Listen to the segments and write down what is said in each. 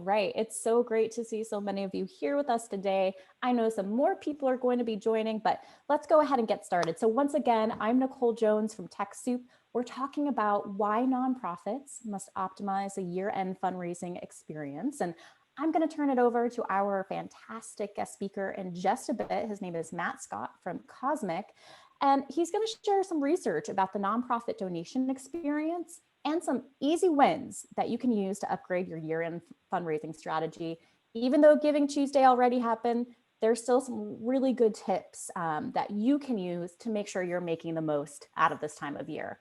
right. It's so great to see so many of you here with us today. I know some more people are going to be joining, but let's go ahead and get started. So once again, I'm Nicole Jones from Techsoup. We're talking about why nonprofits must optimize a year-end fundraising experience. And I'm going to turn it over to our fantastic guest speaker in just a bit. His name is Matt Scott from Cosmic, and he's going to share some research about the nonprofit donation experience and some easy wins that you can use to upgrade your year-end fundraising strategy. Even though Giving Tuesday already happened, there's still some really good tips that you can use to make sure you're making the most out of this time of year.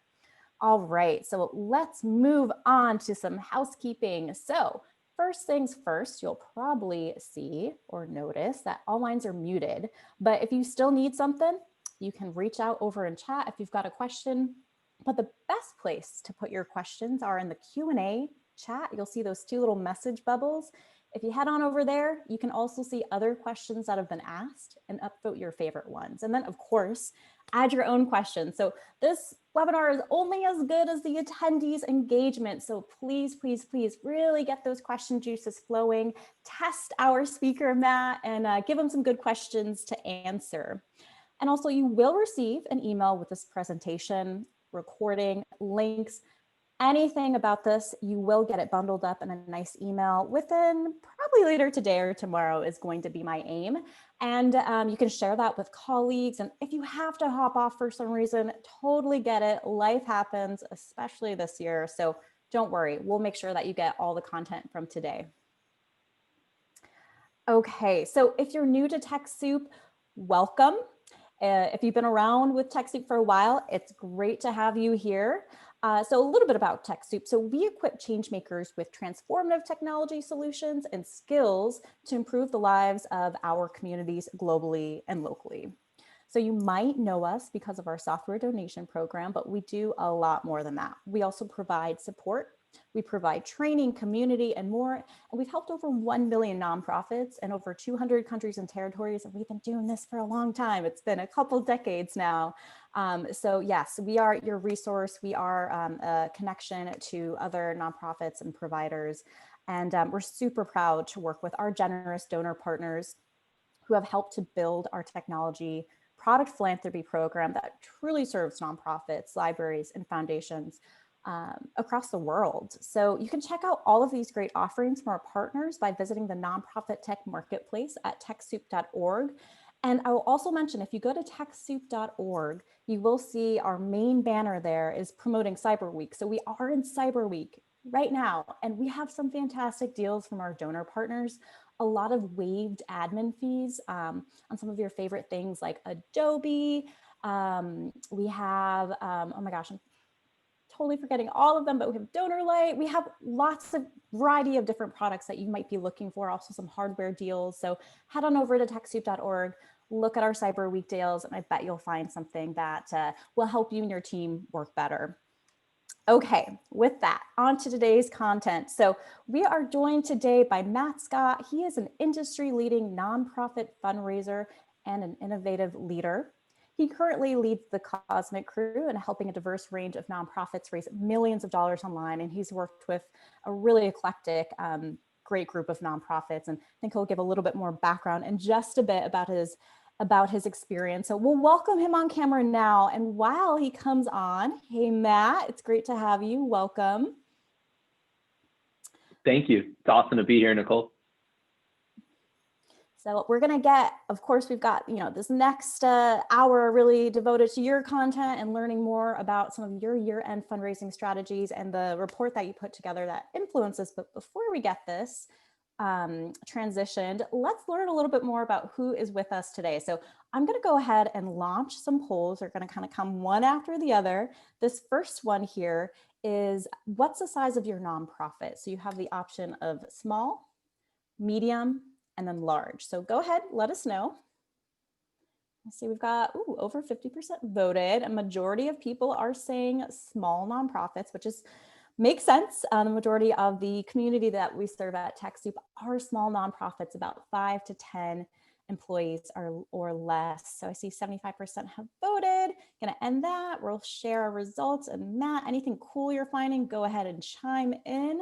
All right, so let's move on to some housekeeping. So first things first, you'll probably see or notice that all lines are muted, but if you still need something, you can reach out over in chat if you've got a question. But the best place to put your questions are in the Q&A chat. You'll see those two little message bubbles. If you head on over there, you can also see other questions that have been asked and upvote your favorite ones. And then of course, add your own questions. So this webinar is only as good as the attendees' engagement. So please, please, please really get those question juices flowing. Test our speaker, Matt, and give him some good questions to answer. And also you will receive an email with this presentation, recording, links, anything about this, you will get it bundled up in a nice email within probably later today or tomorrow is going to be my aim. And you can share that with colleagues. And if you have to hop off for some reason, totally get it. Life happens, especially this year. So don't worry, we'll make sure that you get all the content from today. Okay, so if you're new to TechSoup, welcome. If you've been around with TechSoup for a while, it's great to have you here. So a little bit about TechSoup. So we equip change makers with transformative technology solutions and skills to improve the lives of our communities globally and locally. So you might know us because of our software donation program, but we do a lot more than that. We also provide support. We provide training, community, and more. And we've helped over 1 million nonprofits in over 200 countries and territories. And we've been doing this for a long time. It's been a couple decades now. So yes, we are your resource. We are a connection to other nonprofits and providers. And we're super proud to work with our generous donor partners who have helped to build our technology product philanthropy program that truly serves nonprofits, libraries, and foundations across the world. So you can check out all of these great offerings from our partners by visiting the nonprofit tech marketplace at Techsoup.org. And I will also mention, if you go to Techsoup.org, you will see our main banner there is promoting Cyber Week. So we are in Cyber Week right now, and we have some fantastic deals from our donor partners. A lot of waived admin fees on some of your favorite things like Adobe. We have, oh my gosh, I'm totally forgetting all of them, but we have DonorLite. We have lots of variety of different products that you might be looking for, also some hardware deals. So head on over to Techsoup.org, look at our Cyber Week deals, and I bet you'll find something that will help you and your team work better. Okay, with that, on to today's content. So we are joined today by Matt Scott. He is an industry-leading nonprofit fundraiser and an innovative leader. He currently leads the Cosmic crew in helping a diverse range of nonprofits raise millions of dollars online. And he's worked with a really eclectic, great group of nonprofits. And I think he'll give a little bit more background in just a bit about his experience. So we'll welcome him on camera now. And while he comes on, hey, Matt, it's great to have you. Welcome. Thank you. It's awesome to be here, Nicole. So we're going to get, of course, we've got, this next hour really devoted to your content and learning more about some of your year-end fundraising strategies and the report that you put together that influences. But before we get this transitioned, let's learn a little bit more about who is with us today. So I'm going to go ahead and launch some polls. They're going to kind of come one after the other. This first one here is, what's the size of your nonprofit? So you have the option of small, medium, and then large. So go ahead, let us know. Let's see, we've got over 50% voted. A majority of people are saying small nonprofits, which makes sense. The majority of the community that we serve at TechSoup are small nonprofits, about 5 to 10 employees or less. So I see 75% have voted. Gonna end that. We'll share our results. And Matt, anything cool you're finding, go ahead and chime in.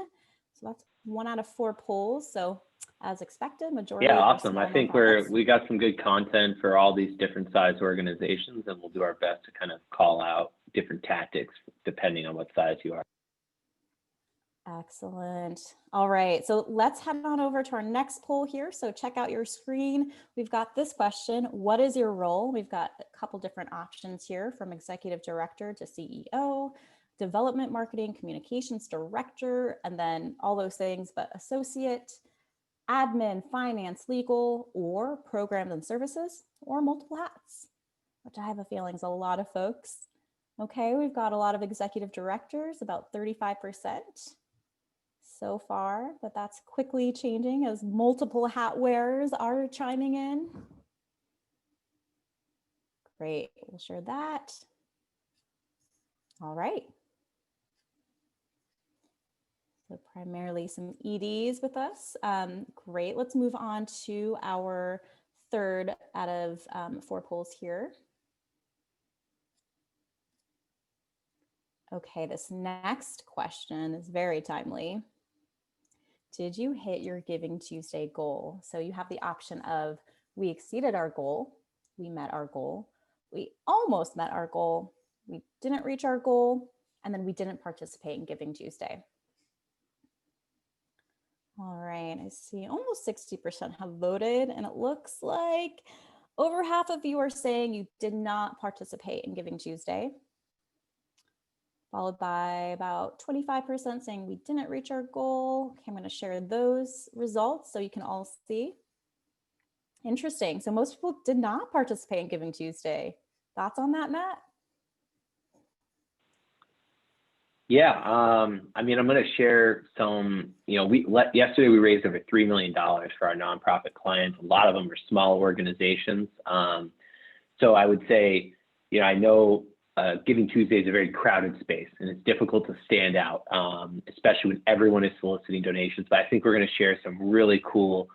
So that's 1 out of 4 polls. So as expected, majority Yeah, are awesome. small I think nonprofits. we got some good content for all these different size organizations, and we'll do our best to kind of call out different tactics depending on what size you are. Excellent. All right, so let's head on over to our next poll here. So check out your screen. We've got this question: what is your role? We've got a couple different options here, from executive director to CEO, development marketing, communications director, and then all those things, but associate, admin, finance, legal, or programs and services, or multiple hats, which I have a feeling is a lot of folks. Okay, we've got a lot of executive directors, about 35% so far, but that's quickly changing as multiple hat wearers are chiming in. Great, we'll share that. All right. So primarily some EDs with us. Great, let's move on to our third out of 4 polls here. Okay, this next question is very timely. Did you hit your Giving Tuesday goal? So you have the option of: we exceeded our goal, we met our goal, we almost met our goal, we didn't reach our goal, and then we didn't participate in Giving Tuesday. All right, I see almost 60% have voted, and it looks like over half of you are saying you did not participate in Giving Tuesday, followed by about 25% saying we didn't reach our goal. Okay, I'm going to share those results so you can all see. Interesting. So most people did not participate in Giving Tuesday. Thoughts on that, Matt? Yeah, I mean, I'm going to share some. Yesterday we raised over $3 million for our nonprofit clients. A lot of them are small organizations. So I would say, I know Giving Tuesday is a very crowded space, and it's difficult to stand out, especially when everyone is soliciting donations. But I think we're going to share some really cool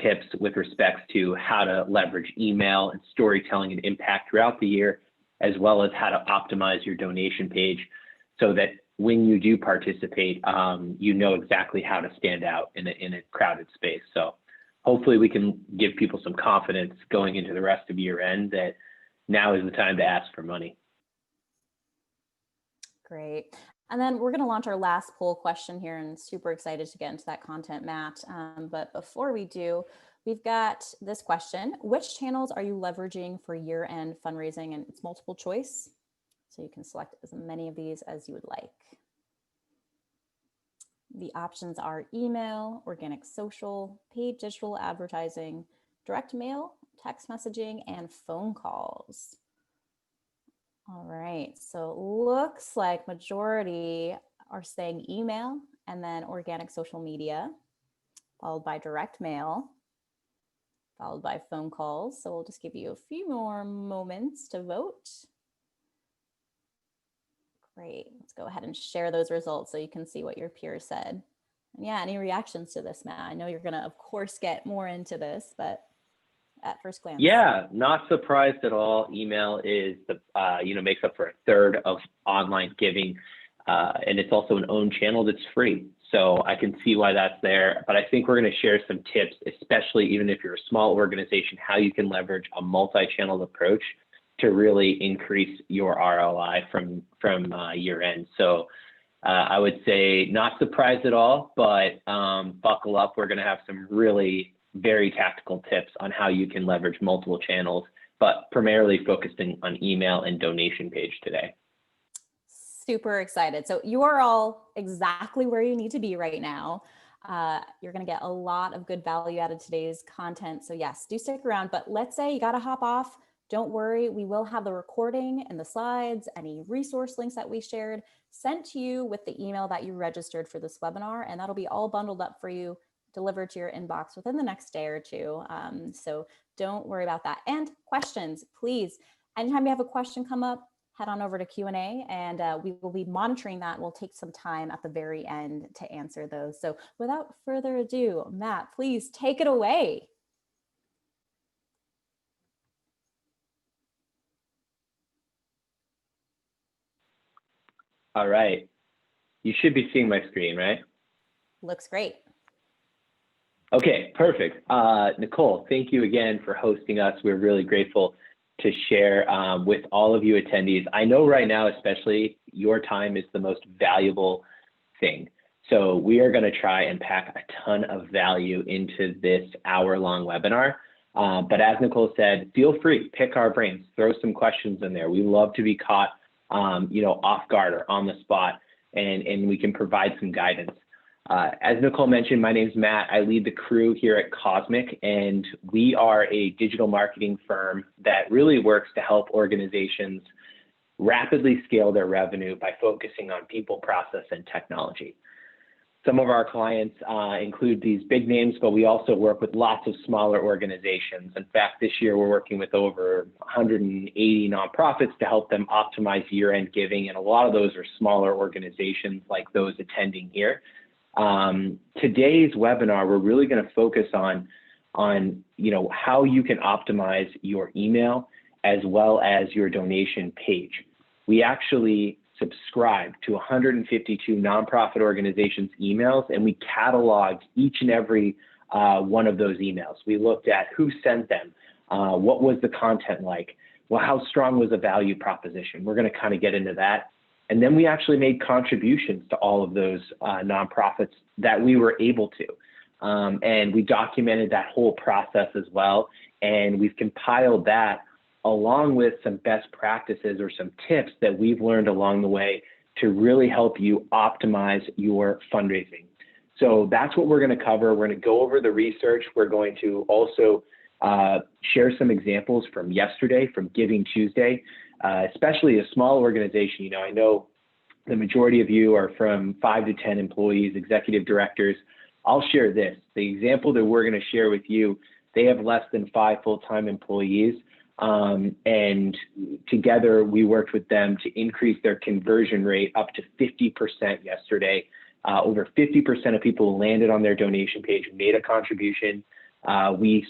tips with respects to how to leverage email and storytelling and impact throughout the year, as well as how to optimize your donation page so that when you do participate, you know exactly how to stand out in a crowded space. So hopefully we can give people some confidence going into the rest of year end that now is the time to ask for money. Great. And then we're going to launch our last poll question here, and super excited to get into that content, Matt. But before we do, we've got this question: which channels are you leveraging for year-end fundraising? And it's multiple choice, so you can select as many of these as you would like. The options are email, organic social, paid digital advertising, direct mail, text messaging, and phone calls. All right, so looks like majority are saying email, and then organic social media, followed by direct mail, followed by phone calls. So we'll just give you a few more moments to vote. Great, let's go ahead and share those results so you can see what your peers said. And yeah, any reactions to this, Matt? I know you're gonna, of course, get more into this, but at first glance. Yeah, not surprised at all. Email is makes up for a third of online giving, and it's also an own channel that's free. So I can see why that's there. But I think we're going to share some tips, especially even if you're a small organization, how you can leverage a multi-channel approach to really increase your ROI from year end. So I would say not surprised at all, but buckle up. We're going to have some really very tactical tips on how you can leverage multiple channels, but primarily focusing on email and donation page today. Super excited. So you are all exactly where you need to be right now. You're going to get a lot of good value out of today's content. So yes, do stick around, but let's say you got to hop off. Don't worry. We will have the recording and the slides, any resource links that we shared sent to you with the email that you registered for this webinar. And that'll be all bundled up for you, delivered to your inbox within the next day or two. So don't worry about that. And questions, please. Anytime you have a question come up, head on over to Q&A, and we will be monitoring that. We'll take some time at the very end to answer those. So without further ado, Matt, please take it away. All right. You should be seeing my screen, right? Looks great. Okay, perfect. Nicole, thank you again for hosting us. We're really grateful to share with all of you attendees. I know right now, especially, your time is the most valuable thing. So we are going to try and pack a ton of value into this hour-long webinar. But as Nicole said, feel free, pick our brains, throw some questions in there. We love to be caught, off guard or on the spot, and we can provide some guidance. As Nicole mentioned, my name is Matt. I lead the crew here at Cosmic, and we are a digital marketing firm that really works to help organizations rapidly scale their revenue by focusing on people, process, and technology. Some of our clients include these big names, but we also work with lots of smaller organizations. In fact, this year we're working with over 180 nonprofits to help them optimize year-end giving, and a lot of those are smaller organizations like those attending here. Today's webinar, we're really going to focus on how you can optimize your email as well as your donation page. We actually subscribe to 152 nonprofit organizations' emails, and we cataloged each and every one of those emails. We looked at who sent them, what was the content like, well, how strong was the value proposition. We're going to kind of get into that. And then we actually made contributions to all of those nonprofits that we were able to. And we documented that whole process as well. And we've compiled that along with some best practices or some tips that we've learned along the way to really help you optimize your fundraising. So that's what we're going to cover. We're going to go over the research. We're going to also share some examples from yesterday, from Giving Tuesday. Especially a small organization. I know the majority of you are from 5 to 10 employees, executive directors. I'll share this. The example that we're going to share with you, they have less than 5 full-time employees. And together we worked with them to increase their conversion rate up to 50% yesterday. Over 50% of people landed on their donation page, made a contribution. We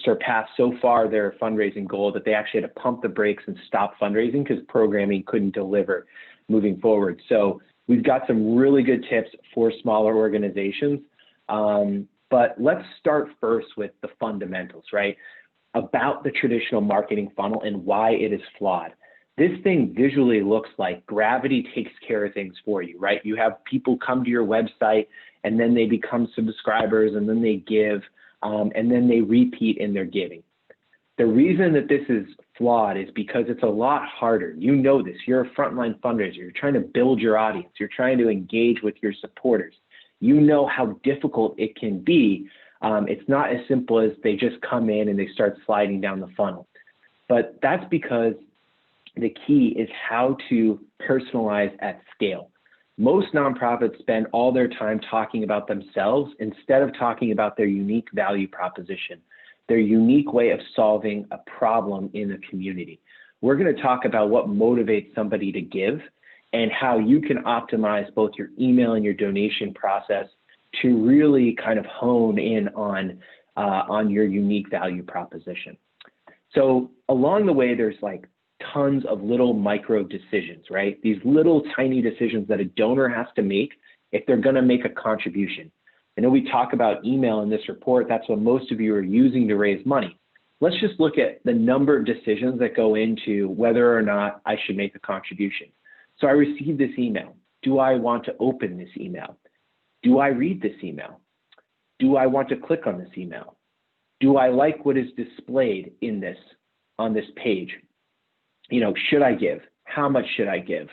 surpassed so far their fundraising goal that they actually had to pump the brakes and stop fundraising because programming couldn't deliver moving forward. So we've got some really good tips for smaller organizations. But let's start first with the fundamentals, right? About the traditional marketing funnel and why it is flawed. This thing visually looks like gravity takes care of things for you, right? You have people come to your website and then they become subscribers and then they give. And then they repeat in their giving. The reason that this is flawed is because it's a lot harder. You know this. You're a frontline fundraiser. You're trying to build your audience. You're trying to engage with your supporters. You know how difficult it can be. It's not as simple as they just come in and they start sliding down the funnel. But that's because the key is how to personalize at scale. Most nonprofits spend all their time talking about themselves instead of talking about their unique value proposition, their unique way of solving a problem in the community. We're going to talk about what motivates somebody to give and how you can optimize both your email and your donation process to really kind of hone in on your unique value proposition. So along the way, there's like tons of little micro decisions, right? These little tiny decisions that a donor has to make if they're going to make a contribution. I know we talk about email in this report. That's what most of you are using to raise money. Let's just look at the number of decisions that go into whether or not I should make a contribution. So I received this email. Do I want to open this email? Do I read this email? Do I want to click on this email? Do I like what is displayed on this page? Should I give? How much should I give?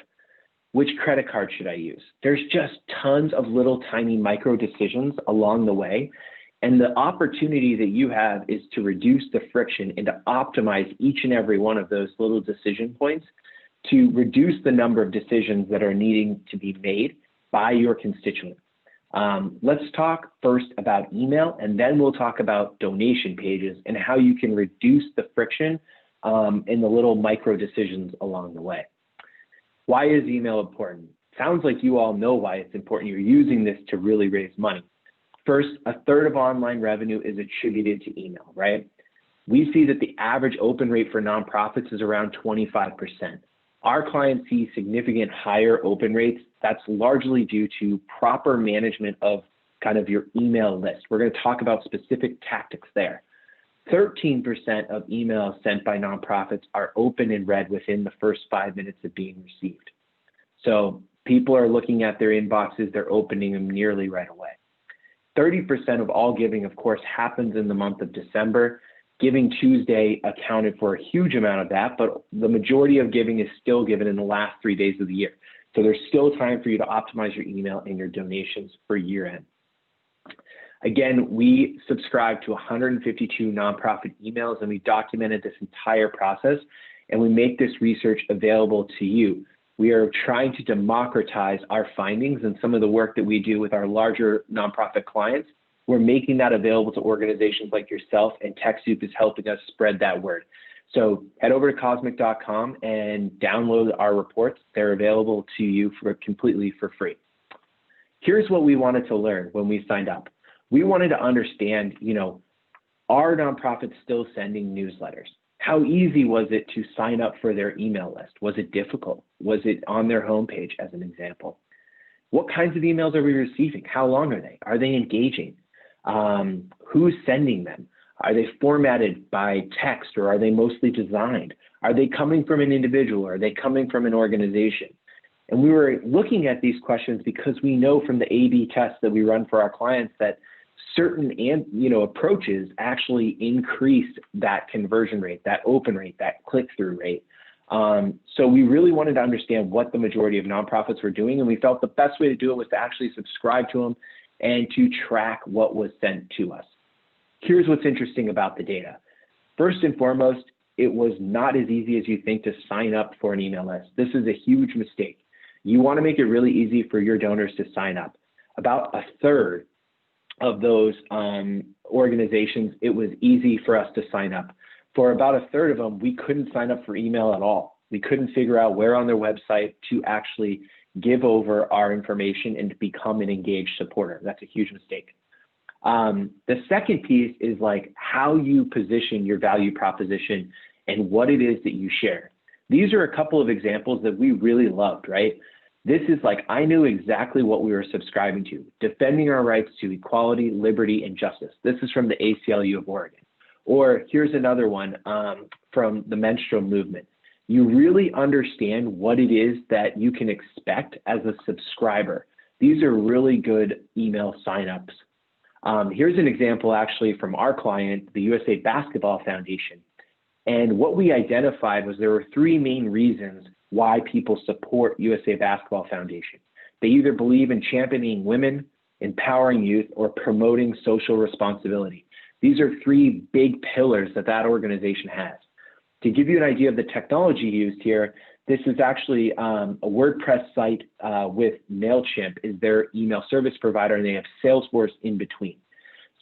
Which credit card should I use? There's just tons of little tiny micro decisions along the way. And the opportunity that you have is to reduce the friction and to optimize each and every one of those little decision points to reduce the number of decisions that are needing to be made by your constituent. Let's talk first about email, and then we'll talk about donation pages and how you can reduce the friction in the little micro decisions along the way. Why is email important? Sounds like you all know why it's important. You're using this to really raise money. First, a third of online revenue is attributed to email, right? We see that the average open rate for nonprofits is around 25%. Our clients see significant higher open rates. That's largely due to proper management of kind of your email list. We're going to talk about specific tactics there. 13% of emails sent by nonprofits are open and read within the first 5 minutes of being received. So people are looking at their inboxes, they're opening them nearly right away. 30% of all giving, of course, happens in the month of December. Giving Tuesday accounted for a huge amount of that, but the majority of giving is still given in the last 3 days of the year. So there's still time for you to optimize your email and your donations for year end. Again, we subscribe to 152 nonprofit emails, and we documented this entire process, and we make this research available to you. We are trying to democratize our findings and some of the work that we do with our larger nonprofit clients. We're making that available to organizations like yourself, and Techsoup is helping us spread that word. So head over to cosmic.com and download our reports. They're available to you completely for free. Here's what we wanted to learn when we signed up. We wanted to understand, are nonprofits still sending newsletters? How easy was it to sign up for their email list? Was it difficult? Was it on their homepage, as an example? What kinds of emails are we receiving? How long are they? Are they engaging? Who's sending them? Are they formatted by text, or are they mostly designed? Are they coming from an individual? Or are they coming from an organization? And we were looking at these questions because we know from the A/B tests that we run for our clients that certain approaches actually increase that conversion rate, that open rate, that click-through rate. So we really wanted to understand what the majority of nonprofits were doing, and we felt the best way to do it was to actually subscribe to them and to track what was sent to us. Here's what's interesting about the data. First and foremost, it was not as easy as you think to sign up for an email list. This is a huge mistake. You want to make it really easy for your donors to sign up. About a third of those organizations, it was easy for us to sign up. For about a third of them, we couldn't sign up for email at all. We couldn't figure out where on their website to actually give over our information and to become an engaged supporter. That's a huge mistake. The second piece is like how you position your value proposition and what it is that you share. These are a couple of examples that we really loved, right? This is like, I knew exactly what we were subscribing to: defending our rights to equality, liberty, and justice. This is from the ACLU of Oregon. Or here's another one from the menstrual movement. You really understand what it is that you can expect as a subscriber. These are really good email signups. Here's an example actually from our client, the USA Basketball Foundation. And what we identified was there were three main reasons why people support USA Basketball Foundation. They either believe in championing women, empowering youth, or promoting social responsibility. These are three big pillars that organization has. To give you an idea of the technology used here, this is actually a WordPress site with MailChimp is their email service provider, and they have Salesforce in between.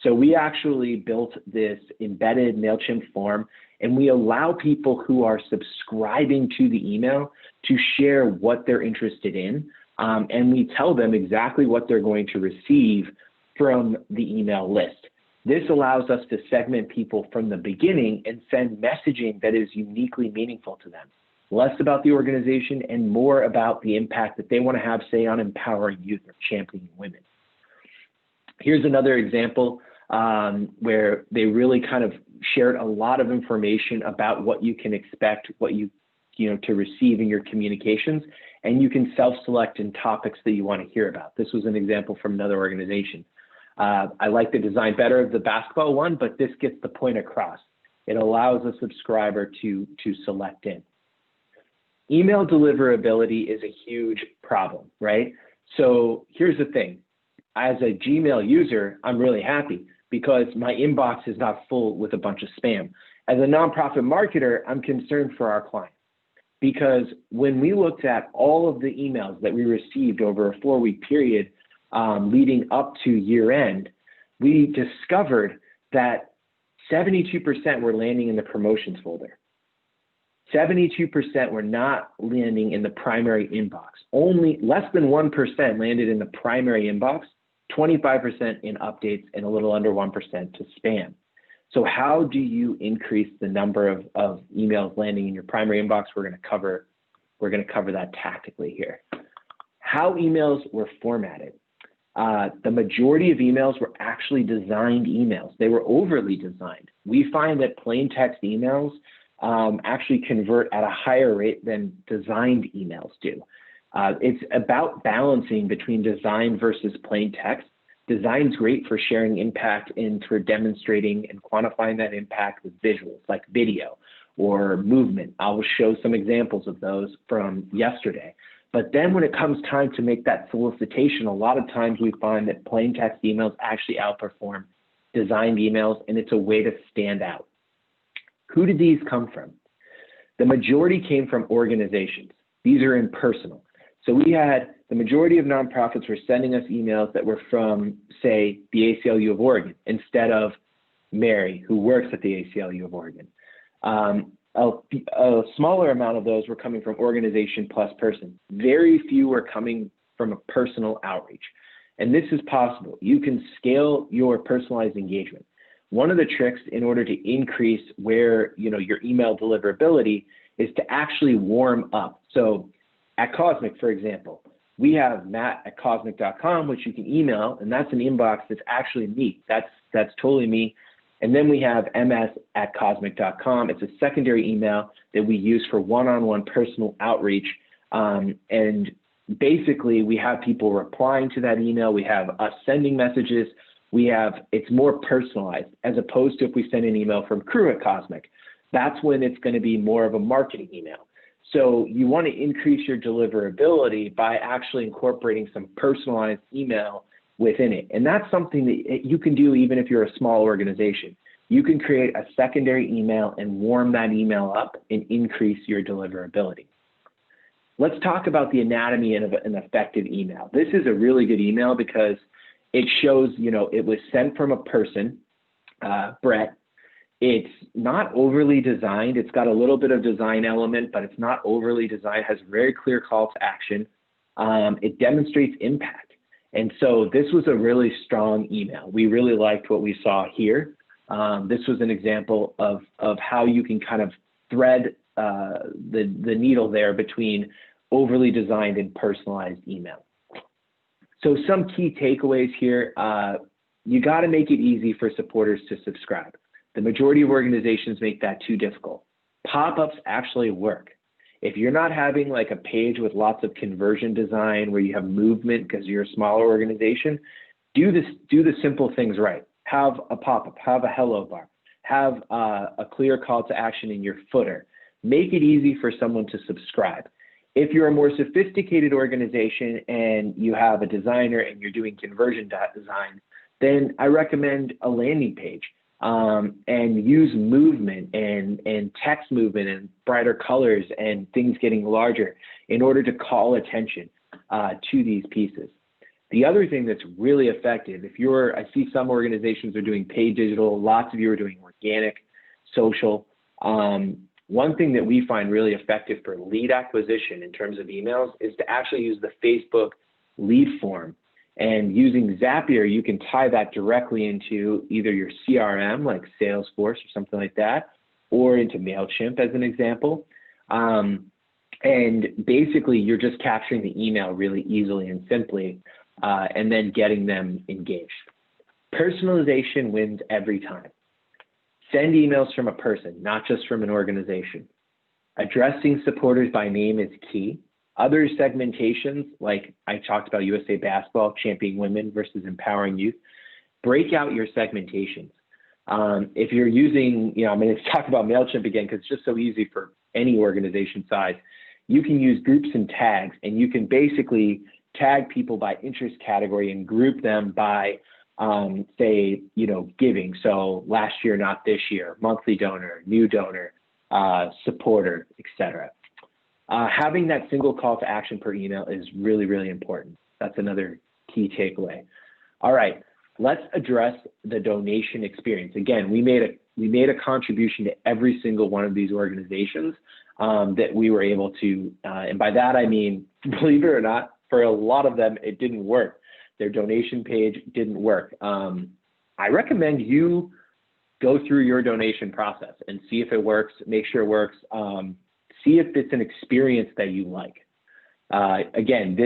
So we actually built this embedded MailChimp form, and we allow people who are subscribing to the email to share what they're interested in, and we tell them exactly what they're going to receive from the email list. This allows us to segment people from the beginning and send messaging that is uniquely meaningful to them. Less about the organization and more about the impact that they want to have, say, on empowering youth or championing women. Here's another example where they really kind of shared a lot of information about what you can expect, what to receive in your communications, and you can self-select in topics that you want to hear about. This was an example from another organization. I like the design better of the basketball one, but this gets the point across. It allows a subscriber to select in. Email deliverability is a huge problem, right? So here's the thing. As a Gmail user, I'm really happy because my inbox is not full with a bunch of spam. As a nonprofit marketer, I'm concerned for our clients because when we looked at all of the emails that we received over a 4-week period leading up to year end, we discovered that 72% were landing in the promotions folder. 72% were not landing in the primary inbox. Only less than 1% landed in the primary inbox, 25% in updates, and a little under 1% to spam. So how do you increase the number of emails landing in your primary inbox? We're going to cover that tactically here. How emails were formatted. the majority of emails were actually designed emails. They were overly designed. We find that plain text emails actually convert at a higher rate than designed emails do. It's about balancing between design versus plain text. Design's great for sharing impact and for demonstrating and quantifying that impact with visuals like video or movement. I will show some examples of those from yesterday. But then when it comes time to make that solicitation, a lot of times we find that plain text emails actually outperform designed emails, and it's a way to stand out. Who did these come from? The majority came from organizations. These are impersonal. So we had the majority of nonprofits were sending us emails that were from, say, the ACLU of Oregon, instead of Mary, who works at the ACLU of Oregon. A smaller amount of those were coming from organization plus person. Very few were coming from a personal outreach. And this is possible. You can scale your personalized engagement. One of the tricks in order to increase where your email deliverability is to actually warm up. So at Cosmic, for example, we have matt@cosmic.com, which you can email, and that's an inbox that's actually me. That's totally me. And then we have ms@cosmic.com. It's a secondary email that we use for one-on-one personal outreach. And basically, we have people replying to that email. We have us sending messages. It's more personalized, as opposed to if we send an email from crew at Cosmic. That's when it's going to be more of a marketing email. So you want to increase your deliverability by actually incorporating some personalized email within it. And that's something that you can do even if you're a small organization. You can create a secondary email and warm that email up and increase your deliverability. Let's talk about the anatomy of an effective email. This is a really good email because it shows, it was sent from a person, Brett. It's not overly designed. It's got a little bit of design element, but it's not overly designed. It has a very clear call to action. It demonstrates impact. And so this was a really strong email. We really liked what we saw here. This was an example of how you can kind of thread the needle there between overly designed and personalized email. So some key takeaways here. You got to make it easy for supporters to subscribe. The majority of organizations make that too difficult. Pop-ups actually work. If you're not having like a page with lots of conversion design where you have movement because you're a smaller organization, do the simple things right. Have a pop-up, have a hello bar, have a clear call to action in your footer. Make it easy for someone to subscribe. If you're a more sophisticated organization and you have a designer and you're doing conversion design, then I recommend a landing page. And use movement and text movement and brighter colors and things getting larger in order to call attention to these pieces. The other thing that's really effective, I see some organizations are doing paid digital, lots of you are doing organic, social. One thing that we find really effective for lead acquisition in terms of emails is to actually use the Facebook lead form. And using Zapier, you can tie that directly into either your CRM, like Salesforce or something like that, or into MailChimp as an example. And basically, you're just capturing the email really easily and simply, and then getting them engaged. Personalization wins every time. Send emails from a person, not just from an organization. Addressing supporters by name is key. Other segmentations, like I talked about USA Basketball, championing women versus empowering youth, break out your segmentations. If you're using, I'm going to talk about MailChimp again because it's just so easy for any organization size. You can use groups and tags, and you can basically tag people by interest category and group them by, say, giving. So last year, not this year, monthly donor, new donor, supporter, etc. Having that single call to action per email is really, really important. That's another key takeaway. All right, let's address the donation experience. Again, we made a contribution to every single one of these organizations that we were able to, and by that I mean, believe it or not, for a lot of them, it didn't work. Their donation page didn't work. I recommend you go through your donation process and see if it works, make sure it works. See if it's an experience that you like. Again,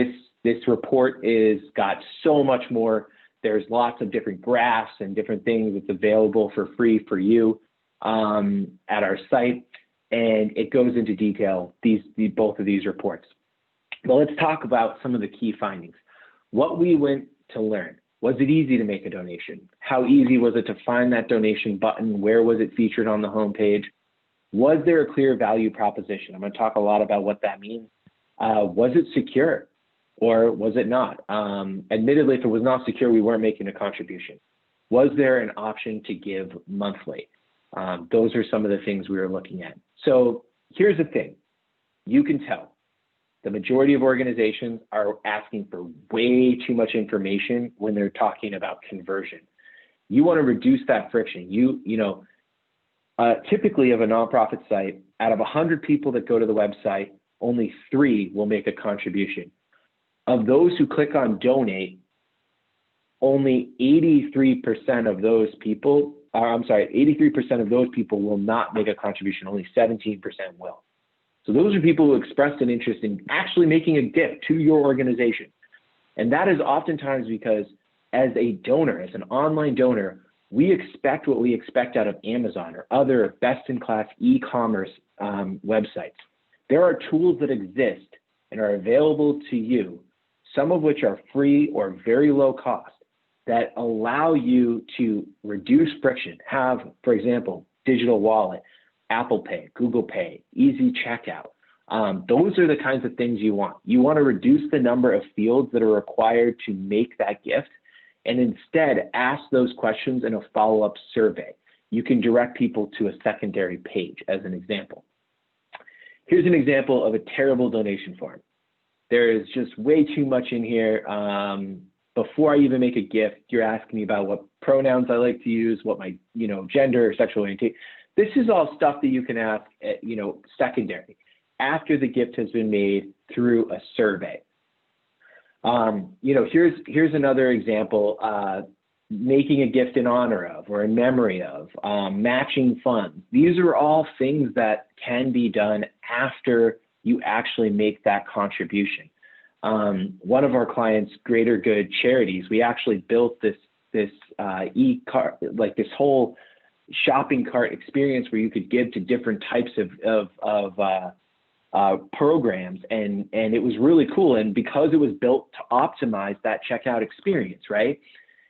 This report is got so much more. There's lots of different graphs and different things that's available for free for you at our site. And it goes into detail, both of these reports. But let's talk about some of the key findings. What we went to learn. Was it easy to make a donation? How easy was it to find that donation button? Where was it featured on the homepage? Was there a clear value proposition? I'm going to talk a lot about what that means. Was it secure or was it not? Admittedly, if it was not secure, we weren't making a contribution. Was there an option to give monthly? Those are some of the things we were looking at. So here's the thing. You can tell the majority of organizations are asking for way too much information when they're talking about conversion. You want to reduce that friction. Typically of a nonprofit site, out of 100 people that go to the website, only 3 will make a contribution. Of those who click on donate, only 83% of those people, 83% of those people will not make a contribution, only 17% will. So those are people who expressed an interest in actually making a gift to your organization. And that is oftentimes because as a donor, as an online donor, we expect what we expect out of Amazon or other best-in-class e-commerce websites. There are tools that exist and are available to you, some of which are free or very low cost, that allow you to reduce friction. Have, for example, digital wallet, Apple Pay, Google Pay, easy checkout. Those are the kinds of things you want. You want to reduce the number of fields that are required to make that gift, and instead ask those questions in a follow-up survey. You can direct people to a secondary page as an example. Here's an example of a terrible donation form. There is just way too much in here. Before I even make a gift, you're asking me about what pronouns I like to use, what my gender or sexual orientation. This is all stuff that you can ask secondary after the gift has been made through a survey. Here's another example, making a gift in honor of or in memory of, matching funds. These are all things that can be done after you actually make that contribution. One of our clients, Greater Good Charities, we actually built this e-cart, like this whole shopping cart experience where you could give to different types of programs, and it was really cool. And because it was built to optimize that checkout experience, right?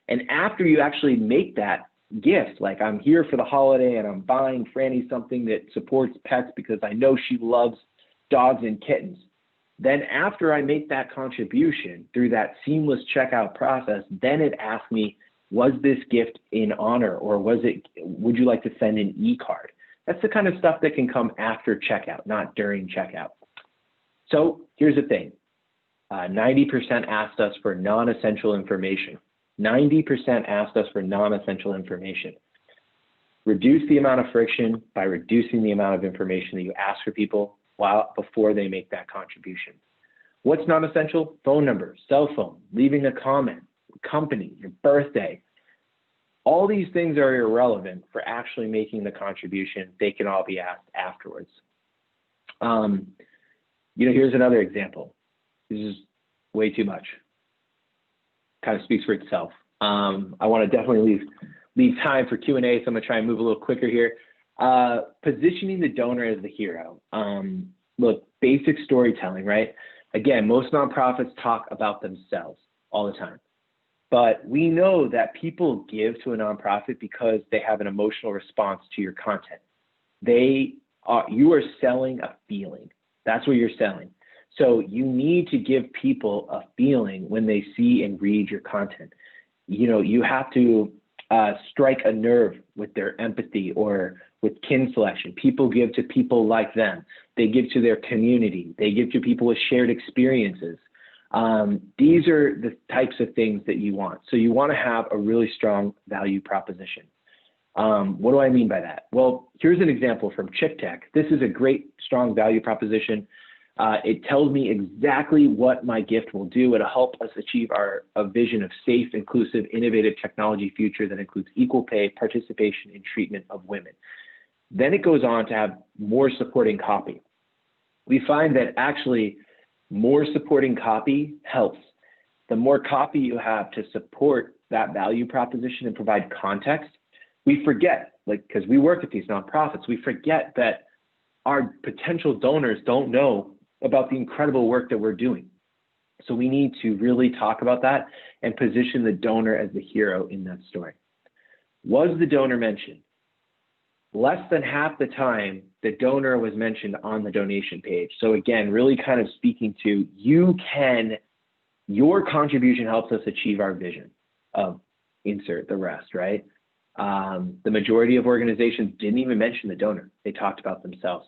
And after you actually make that gift, like I'm here for the holiday and I'm buying Franny something that supports pets because I know she loves dogs and kittens. Then after I make that contribution through that seamless checkout process, then it asks me, was this gift in honor, or would you like to send an e-card? That's the kind of stuff that can come after checkout, not during checkout. So here's the thing. 90% asked us for non-essential information. 90% asked us for non-essential information. Reduce the amount of friction by reducing the amount of information that you ask for people before they make that contribution. What's non-essential? Phone number, cell phone, leaving a comment, company, your birthday. All these things are irrelevant for actually making the contribution. They can all be asked afterwards. Here's another example. This is way too much. Kind of speaks for itself. I want to definitely leave time for Q&A, so I'm going to try and move a little quicker here. Positioning the donor as the hero. Look, basic storytelling, right? Again, most nonprofits talk about themselves all the time. But we know that people give to a nonprofit because they have an emotional response to your content. You are selling a feeling. That's what you're selling. So you need to give people a feeling when they see and read your content. You have to strike a nerve with their empathy or with kin selection. People give to people like them. They give to their community. They give to people with shared experiences. These are the types of things that you want. So you want to have a really strong value proposition. What do I mean by that? Well, here's an example from Chip Tech. This is a great, strong value proposition. It tells me exactly what my gift will do. It'll help us achieve a vision of safe, inclusive, innovative technology future that includes equal pay, participation, and treatment of women. Then it goes on to have more supporting copy. We find that actually More supporting copy helps. The more copy you have to support that value proposition and provide context, we forget, like, because we work with these nonprofits, we forget that our potential donors don't know about the incredible work that we're doing. So we need to really talk about that and position the donor as the hero in that story. Was the donor mentioned? Less than half the time, the donor was mentioned on the donation page. So again, really kind of speaking to your contribution helps us achieve our vision of insert the rest, right? The majority of organizations didn't even mention the donor. They talked about themselves.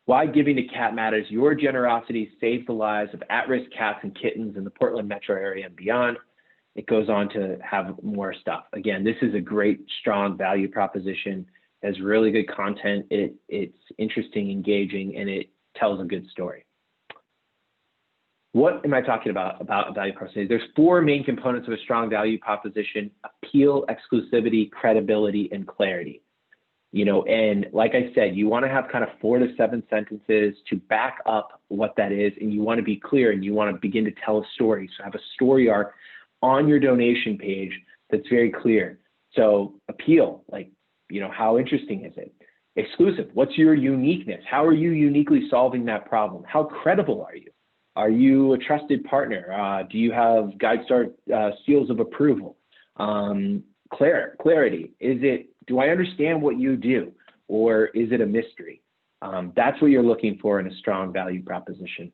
Why giving to cat matters. Your generosity saves the lives of at-risk cats and kittens in the Portland metro area and beyond. It goes on to have more stuff. Again, this is a great, strong value proposition. It has really good content. It's interesting, engaging, and it tells a good story. What am I talking about value proposition? There's 4 main components of a strong value proposition: appeal, exclusivity, credibility, and clarity. And like I said, you want to have kind of 4 to 7 sentences to back up what that is, and you want to be clear, and you want to begin to tell a story. So have a story arc on your donation page that's very clear. So appeal, like, how interesting is it? Exclusive, what's your uniqueness? How are you uniquely solving that problem? How credible are you? Are you a trusted partner? Do you have GuideStar seals of approval? Clarity, do I understand what you do, or is it a mystery? That's what you're looking for in a strong value proposition.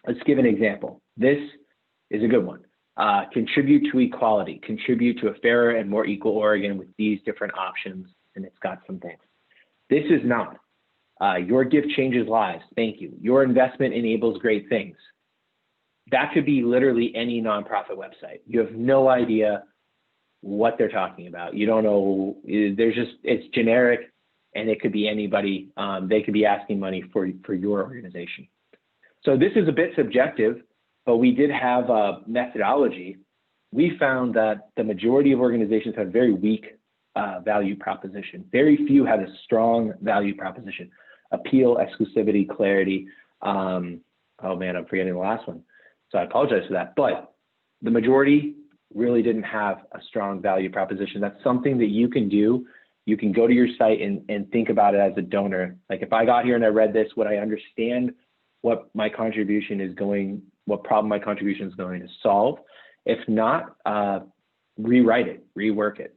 Let's give an example. This is a good one. Contribute to equality, contribute to a fairer and more equal Oregon with these different options, and it's got some things. This is not. Your gift changes lives, thank you. Your investment enables great things. That could be literally any nonprofit website. You have no idea what they're talking about. You don't know, it's generic, and it could be anybody. They could be asking money for your organization. So this is a bit subjective, but we did have a methodology. We found that the majority of organizations had very weak value proposition. Very few had a strong value proposition: appeal, exclusivity, clarity. Oh man, I'm forgetting the last one. So I apologize for that. But the majority really didn't have a strong value proposition. That's something that you can do. You can go to your site and think about it as a donor. Like, if I got here and I read this, would I understand what my contribution is going, what problem my contribution is going to solve? If not, rewrite it, rework it.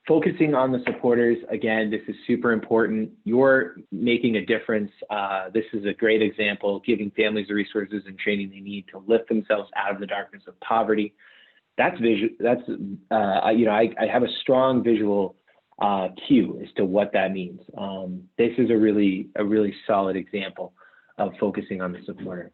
Focusing on the supporters, again, this is super important. You're making a difference. This is a great example, giving families the resources and training they need to lift themselves out of the darkness of poverty. That's visual. That's I have a strong visual cue as to what that means. This is a really solid example of focusing on the supporter.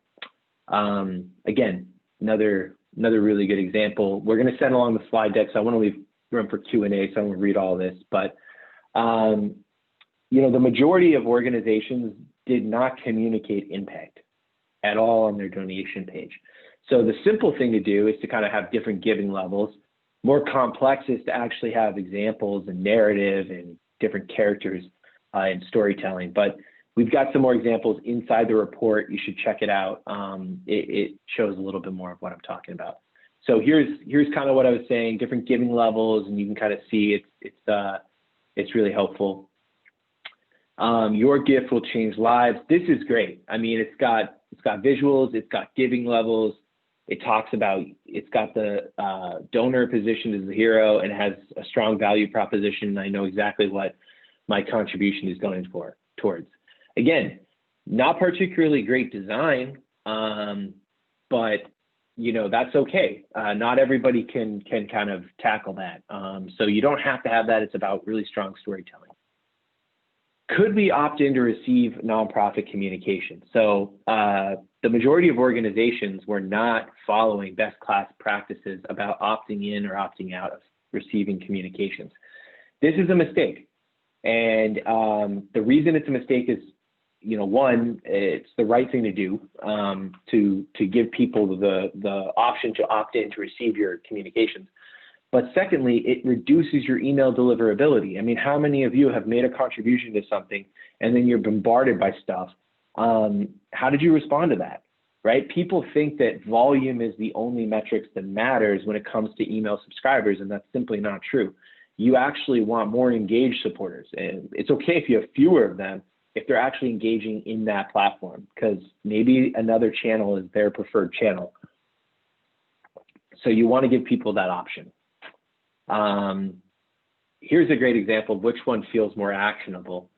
Again, another really good example. We're going to send along the slide deck, so I want to leave room for Q&A, so I won't read all this, but the majority of organizations did not communicate impact at all on their donation page. So the simple thing to do is to kind of have different giving levels. More complex is to actually have examples and narrative and different characters and storytelling. But we've got some more examples inside the report. You should check it out. It shows a little bit more of what I'm talking about. So here's kind of what I was saying, different giving levels, and you can kind of see it's really helpful. Your gift will change lives. This is great. I mean, it's got visuals, it's got giving levels. It talks about, it's got the donor positioned as the hero, and has a strong value proposition. I know exactly what my contribution is going towards. Again, not particularly great design, but that's okay. Not everybody can kind of tackle that. So you don't have to have that. It's about really strong storytelling. Could we opt in to receive nonprofit communication? So the majority of organizations were not following best class practices about opting in or opting out of receiving communications. This is a mistake. And the reason it's a mistake is, one, it's the right thing to do, to give people the option to opt in to receive your communications. But secondly, it reduces your email deliverability. I mean, how many of you have made a contribution to something and then you're bombarded by stuff How did you respond to that? Right? People think that volume is the only metrics that matters when it comes to email subscribers, and that's simply not true. You actually want more engaged supporters, and it's okay if you have fewer of them if they're actually engaging in that platform, because maybe another channel is their preferred channel. So you want to give people that option. Here's a great example of which one feels more actionable.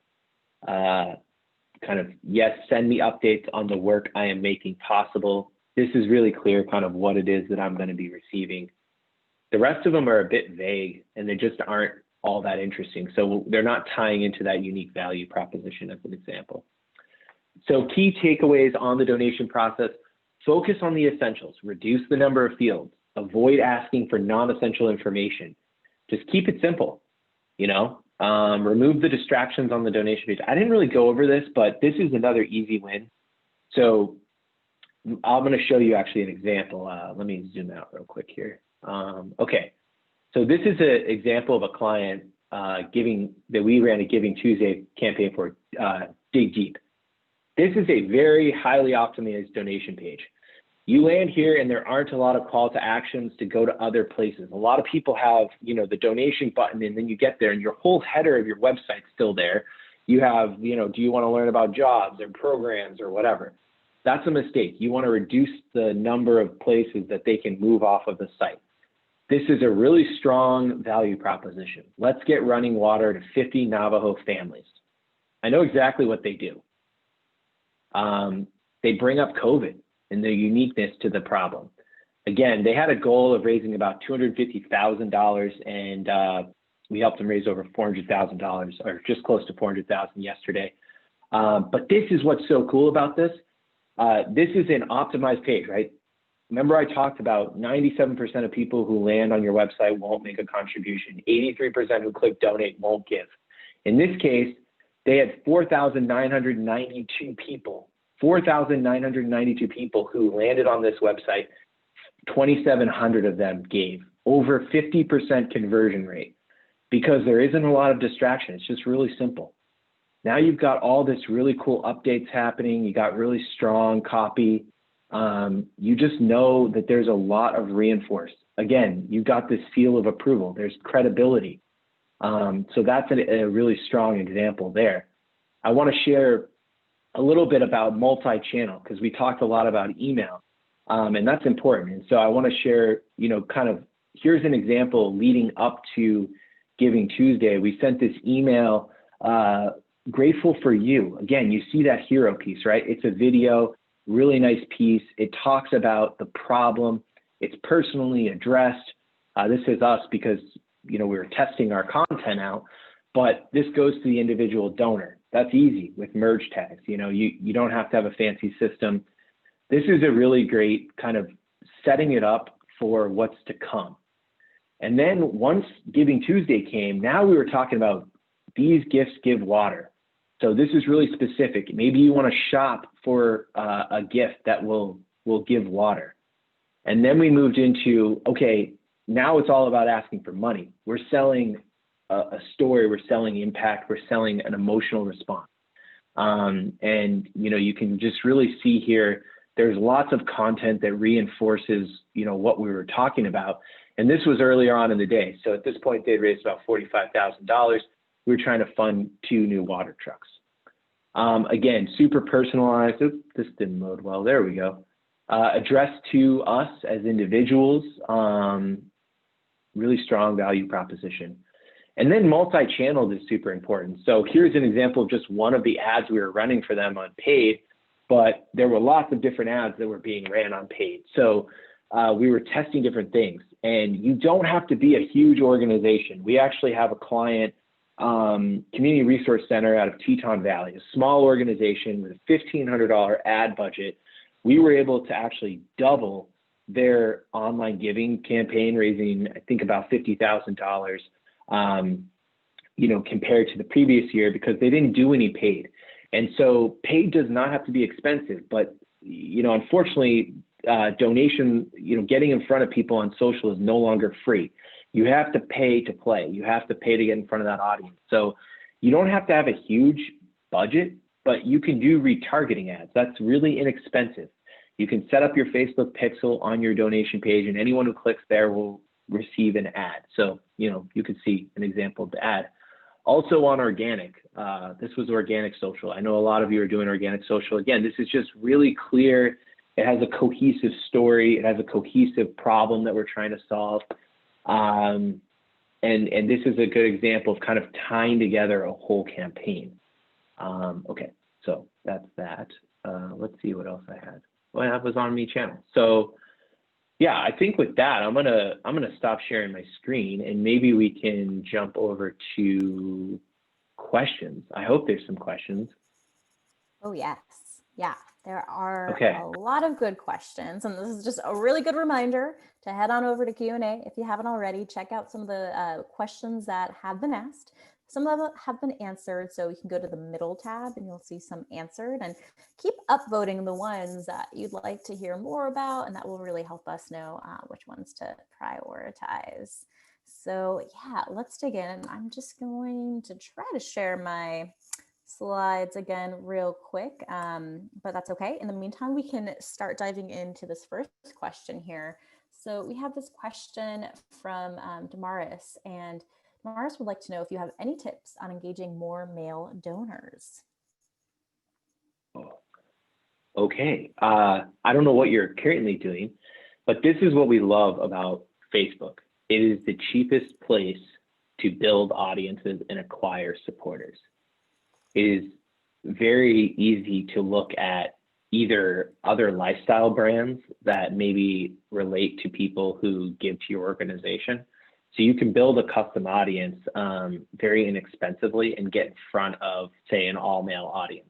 Kind of, yes, send me updates on the work I am making possible. This is really clear kind of what it is that I'm going to be receiving. The rest of them are a bit vague and they just aren't all that interesting. So they're not tying into that unique value proposition as an example. So key takeaways on the donation process: focus on the essentials, reduce the number of fields, avoid asking for non-essential information. Just keep it simple, you know, remove the distractions on the donation page. I didn't really go over this, but this is another easy win. So I'm going to show you actually an example. Let me zoom out real quick here. Okay, so this is an example of a client that we ran a Giving Tuesday campaign for, Dig Deep. This is a very highly optimized donation page. You land here and there aren't a lot of call to actions to go to other places. A lot of people have, you know, the donation button, and then you get there and your whole header of your website's still there. You have, you know, do you want to learn about jobs or programs or whatever? That's a mistake. You want to reduce the number of places that they can move off of the site. This is a really strong value proposition. Let's get running water to 50 Navajo families. I know exactly what they do. They bring up COVID and the uniqueness to the problem. Again, they had a goal of raising about $250,000, and we helped them raise over $400,000, or just close to $400,000 yesterday. But this is what's so cool about this. This is an optimized page, right? Remember I talked about 97% of people who land on your website won't make a contribution. 83% who click donate won't give. In this case, they had 4,992 people. 4,992 people who landed on this website. 2,700 of them gave. Over 50% conversion rate, because there isn't a lot of distraction. It's just really simple. Now you've got all this really cool updates happening. You got really strong copy. You just know that there's a lot of reinforce. Again, you've got this seal of approval. There's credibility. So that's a really strong example there. I want to share a little bit about multi-channel, because we talked a lot about email, and that's important. And so I want to share, you know, kind of, here's an example leading up to Giving Tuesday. We sent this email, grateful for you. Again, you see that hero piece, right? It's a video, really nice piece. It talks about the problem. It's personally addressed. This is us because, you know, we were testing our content out, but this goes to the individual donor. That's easy with merge tags. You know, you don't have to have a fancy system. This is a really great kind of setting it up for what's to come. And then once Giving Tuesday came, now we were talking about these gifts give water. So this is really specific. Maybe you want to shop for a gift that will give water. And then we moved into, okay, now it's all about asking for money. We're selling a story, we're selling impact, we're selling an emotional response. And, you know, you can just really see here, there's lots of content that reinforces, you know, what we were talking about. And this was earlier on in the day. So at this point, they'd raised about $45,000. We were trying to fund 2 new water trucks. Again, super personalized. Oops, this didn't load well. There we go. Addressed to us as individuals. Really strong value proposition. And then multi-channel is super important. So here's an example of just one of the ads we were running for them on paid, but there were lots of different ads that were being ran on paid. So we were testing different things, and you don't have to be a huge organization. We actually have a client, Community Resource Center out of Teton Valley, a small organization with a $1,500 ad budget. We were able to actually double their online giving campaign, raising, I think, about $50,000, you know, compared to the previous year, because they didn't do any paid. And so paid does not have to be expensive, but, you know, unfortunately, donation, you know, getting in front of people on social is no longer free. You have to pay to play. You have to pay to get in front of that audience. So you don't have to have a huge budget. but you can do retargeting ads. That's really inexpensive. You can set up your Facebook pixel on your donation page, and anyone who clicks there will receive an ad. So, you can see an example of the ad. Also on organic, this was organic social. I know a lot of you are doing organic social. Again, this is just really clear. It has a cohesive story. It has a cohesive problem that we're trying to solve. And this is a good example of kind of tying together a whole campaign. Okay, so that's that. Let's see what else I had. Well, that was on me channel. So yeah, I think with that, I'm gonna stop sharing my screen, and maybe we can jump over to questions. I hope there's some questions. Oh, yes. Yeah, there are Okay. a lot of good questions. And this is just a really good reminder to head on over to Q&A. If you haven't already, check out some of the questions that have been asked. Some of them have been answered. So you can go to the middle tab and you'll see some answered, and keep upvoting the ones that you'd like to hear more about. And that will really help us know which ones to prioritize. So yeah, let's dig in. I'm just going to try to share my slides again real quick, but that's okay. In the meantime, we can start diving into this first question here. So we have this question from Damaris, and Damaris would like to know if you have any tips on engaging more male donors. Okay, I don't know what you're currently doing, but this is what we love about Facebook. It is the cheapest place to build audiences and acquire supporters. It is very easy to look at either other lifestyle brands that maybe relate to people who give to your organization. So you can build a custom audience very inexpensively and get in front of, say, an all-male audience.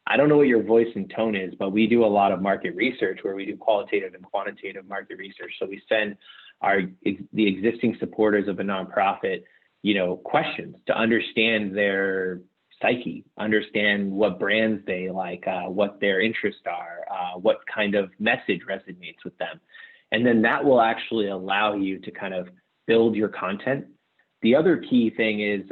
I don't know what your voice and tone is, but we do a lot of market research where we do qualitative and quantitative market research. So we send the existing supporters of a nonprofit, questions to understand their psyche, understand what brands they like, what their interests are, what kind of message resonates with them. And then that will actually allow you to kind of build your content. The other key thing is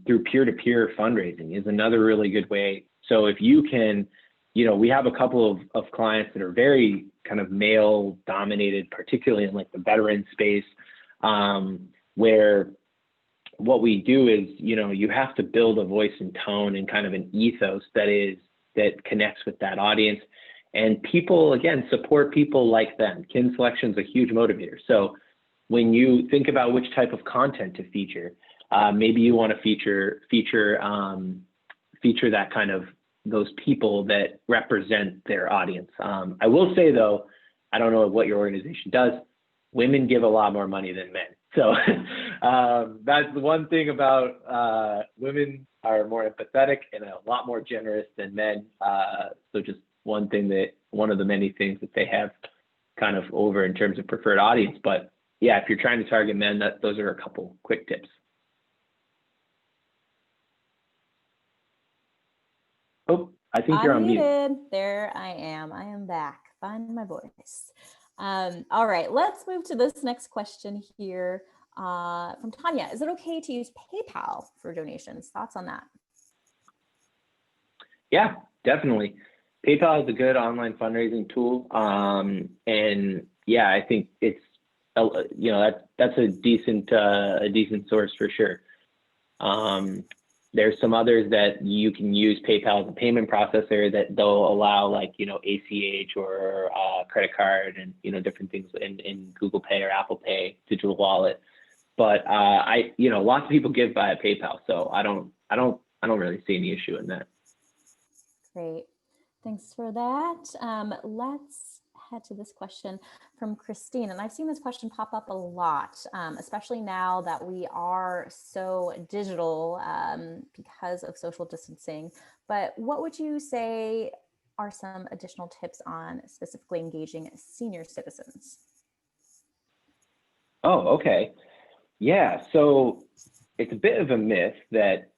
through peer-to-peer fundraising is another really good way. So if you can, we have a couple of clients that are very kind of male dominated, particularly in like the veteran space, where what we do is, you have to build a voice and tone and kind of an ethos that connects with that audience. And people, again, support people like them. Kin selection is a huge motivator. So when you think about which type of content to feature, maybe you want to feature that kind of those people that represent their audience. I will say though, I don't know what your organization does. Women give a lot more money than men. So that's the one thing about women are more empathetic and a lot more generous than men. So just one of the many things that they have kind of over in terms of preferred audience. But yeah, if you're trying to target men, those are a couple quick tips. Oh, I think you're on mute. There I am back. Find my voice. All right, let's move to this next question here from Tanya. Is it okay to use PayPal for donations? Thoughts on that? Yeah, definitely. PayPal is a good online fundraising tool. And yeah, I think it's, that's a decent source for sure. There's some others that you can use PayPal as a payment processor that they'll allow, like, ACH or credit card and, different things in Google Pay or Apple Pay, digital wallet. But lots of people give via PayPal, so I don't really see any issue in that. Great. Thanks for that. Let's head to this question from Christine. And I've seen this question pop up a lot, especially now that we are so digital because of social distancing. But what would you say are some additional tips on specifically engaging senior citizens? Oh, okay. Yeah, so it's a bit of a myth that,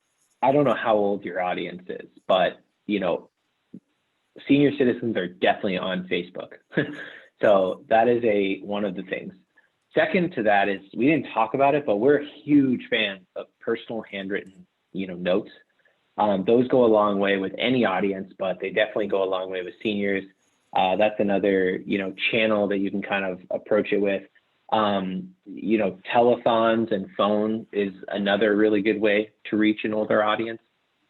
I don't know how old your audience is, but, senior citizens are definitely on Facebook. So that is one of the things. Second to that is, we didn't talk about it, but we're a huge fan of personal handwritten, notes. Those go a long way with any audience, but they definitely go a long way with seniors. That's another, channel that you can kind of approach it with. Telethons and phone is another really good way to reach an older audience.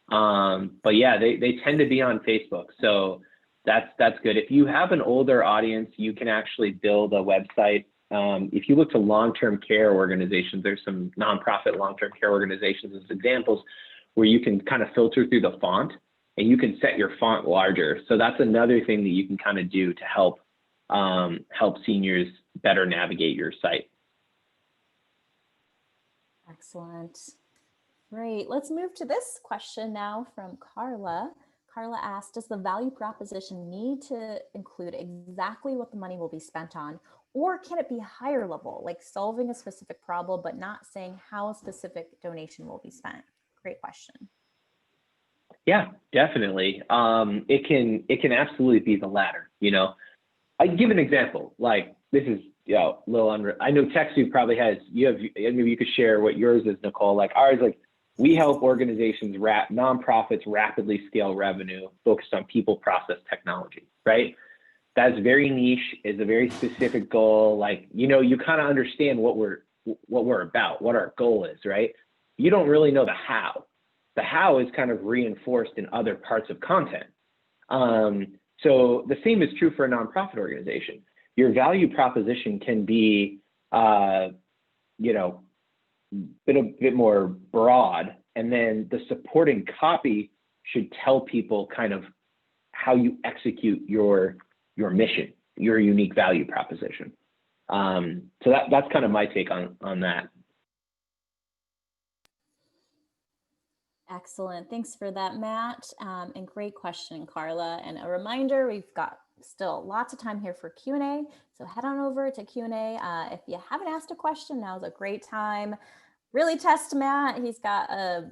But yeah, they tend to be on Facebook. So that's good. If you have an older audience, you can actually build a website. If you look to long-term care organizations, there's some nonprofit long-term care organizations as examples where you can kind of filter through the font and you can set your font larger. So that's another thing that you can kind of do to help seniors better navigate your site. Excellent. Great. Let's move to this question now from Carla. Carla asked, does the value proposition need to include exactly what the money will be spent on, or can it be higher level, like solving a specific problem, but not saying how a specific donation will be spent? Great question. Yeah, definitely. It can absolutely be the latter. I give an example. Like this is a little I know Techsoup probably has. Maybe you could share what yours is, Nicole. Like ours, like we help organizations, nonprofits rapidly scale revenue focused on people, process, technology. Right. That's very niche. Is a very specific goal. Like you kind of understand what we're about, what our goal is. Right. You don't really know the how. The how is kind of reinforced in other parts of content. So the same is true for a nonprofit organization. Your value proposition can be, a bit more broad, and then the supporting copy should tell people kind of how you execute your mission, your unique value proposition. So that's kind of my take on that. Excellent. Thanks for that, Matt. And great question, Carla. And a reminder, we've got still lots of time here for Q&A. So head on over to Q&A. If you haven't asked a question, now's a great time. Really test Matt. He's got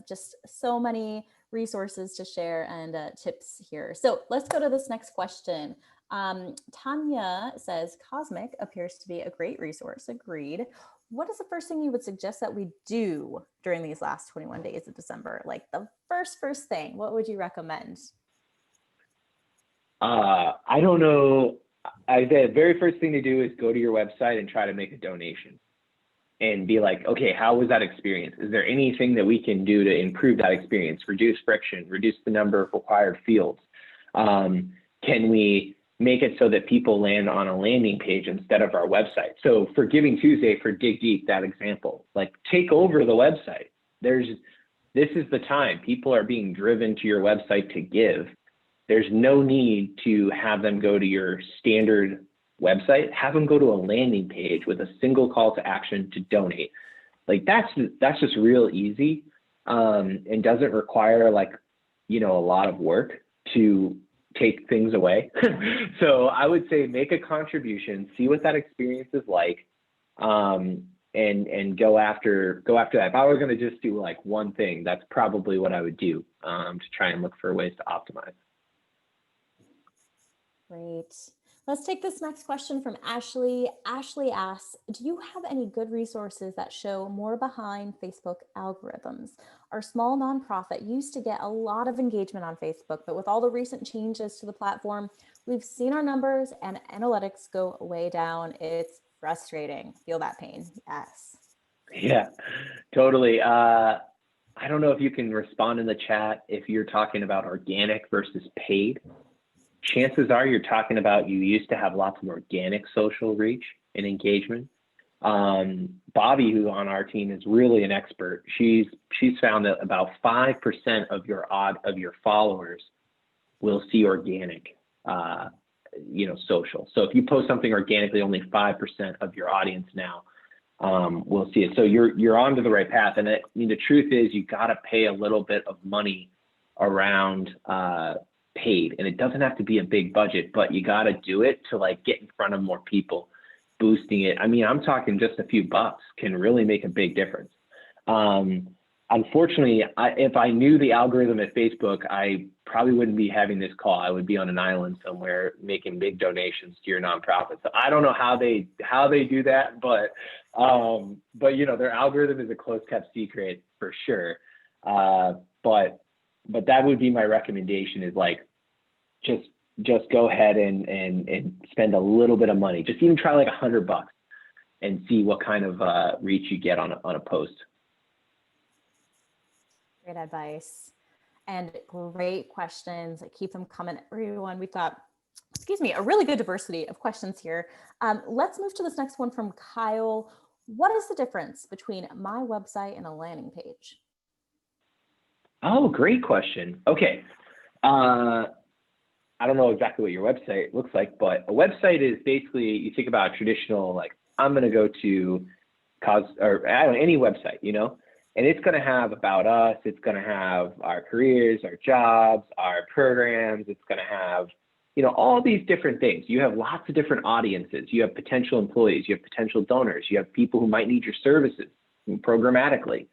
just so many resources to share and tips here. So let's go to this next question. Tanya says, Cosmic appears to be a great resource. Agreed. What is the first thing you would suggest that we do during these last 21 days of December? Like the first thing, what would you recommend? I don't know. The very first thing to do is go to your website and try to make a donation and be like, okay, how was that experience? Is there anything that we can do to improve that experience, reduce friction, reduce the number of required fields? Can we make it so that people land on a landing page instead of our website? So for Giving Tuesday, for Dig Deep, that example, like take over the website. This is the time. People are being driven to your website to give. There's no need to have them go to your standard website. Have them go to a landing page with a single call to action to donate. Like that's just real easy, and doesn't require a lot of work to take things away. So I would say make a contribution, see what that experience is like, and go after that. If I were going to just do like one thing, that's probably what I would do, to try and look for ways to optimize. Great. Let's take this next question from Ashley. Ashley asks, do you have any good resources that show more behind Facebook algorithms? Our small nonprofit used to get a lot of engagement on Facebook, but with all the recent changes to the platform, we've seen our numbers and analytics go way down. It's frustrating. Feel that pain. Yes. Yeah, totally. I don't know if you can respond in the chat if you're talking about organic versus paid. Chances are you're talking about you used to have lots of organic social reach and engagement. Bobby, who's on our team, is really an expert. She's found that about 5% of your followers will see organic, social. So if you post something organically, only 5% of your audience now will see it. So you're onto the right path. And the truth is, you got to pay a little bit of money around paid, and it doesn't have to be a big budget, but you got to do it to get in front of more people, boosting it. I mean, I'm talking just a few bucks can really make a big difference. Unfortunately, if I knew the algorithm at Facebook, I probably wouldn't be having this call. I would be on an island somewhere making big donations to your nonprofit. So I don't know how they do that, but their algorithm is a close kept secret for sure. But but that would be my recommendation, is like, just go ahead and spend a little bit of money. Just even try like $100 and see what kind of reach you get on a post. Great advice and great questions. Keep them coming, everyone. We've got, excuse me, a really good diversity of questions here. Let's move to this next one from Kyle. What is the difference between my website and a landing page? Oh, great question. Okay. I don't know exactly what your website looks like, but a website is basically, you think about a traditional, like, I'm going to go to any website, and it's going to have about us. It's going to have our careers, our jobs, our programs. It's going to have, all these different things. You have lots of different audiences. You have potential employees. You have potential donors. You have people who might need your services programmatically.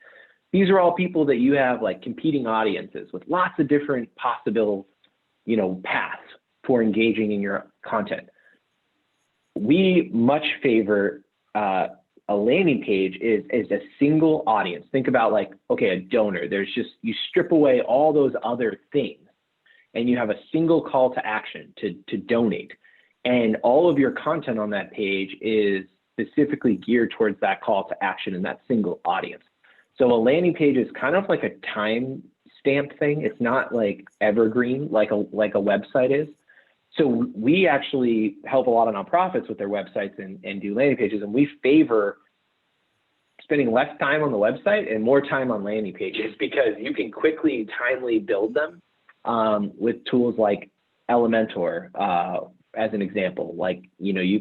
These are all people that you have like competing audiences with lots of different possible, paths for engaging in your content. We much favor a landing page is a single audience. Think about like, okay, a donor. You strip away all those other things and you have a single call to action to donate. And all of your content on that page is specifically geared towards that call to action and that single audience. So a landing page is kind of like a time stamp thing. It's not like evergreen like a website is. So we actually help a lot of nonprofits with their websites and do landing pages, and we favor spending less time on the website and more time on landing pages because you can quickly and timely build them with tools like Elementor, as an example. Like,